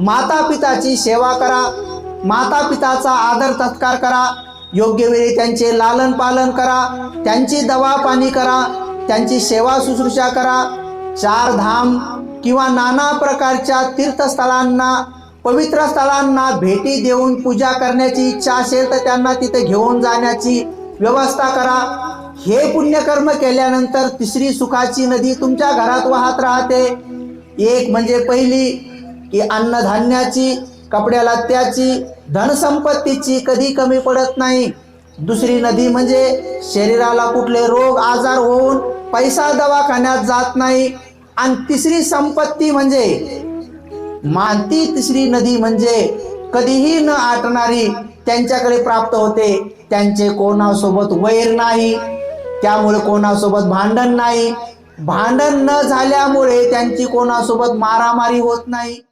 माता पिताची सेवा करा, माता पिताचा आदर सत्कार करा, योग्य वेळी त्यांचे लालन पालन करा, त्यांची दवा पाणी करा, त्यांची सेवा शुश्रूषा करा। चार धाम किंवा नाना प्रकारच्या तीर्थस्थळांना, पवित्र स्थळांना भेटी देऊन पूजा करण्याची इच्छा असेल तर त्यांना तिथे घेऊन जाण्याची व्यवस्था करा। हे पुण्यकर्म केल्यानंतर तिसरी सुखाची नदी तुमच्या घरात वाहत राहते। एक म्हणजे पहिली की अन्नधान्याची, कपड्याला त्याची, धनसंपत्तीची कधी कमी पडत नाही। दुसरी नदी म्हणजे शरीराला कुठले रोग आजार होऊन पैसा दवाखान्यात जात नाही। आणि तिसरी संपत्ती म्हणजे मानती तिसरी नदी म्हणजे कधीही न आटणारी त्यांच्याकडे प्राप्त होते। त्यांचे कोणासोबत वैर नाही, त्यामुळे कोणासोबत भांडण नाही, भांडण न झाल्यामुळे त्यांची कोणासोबत मारामारी होत नाही।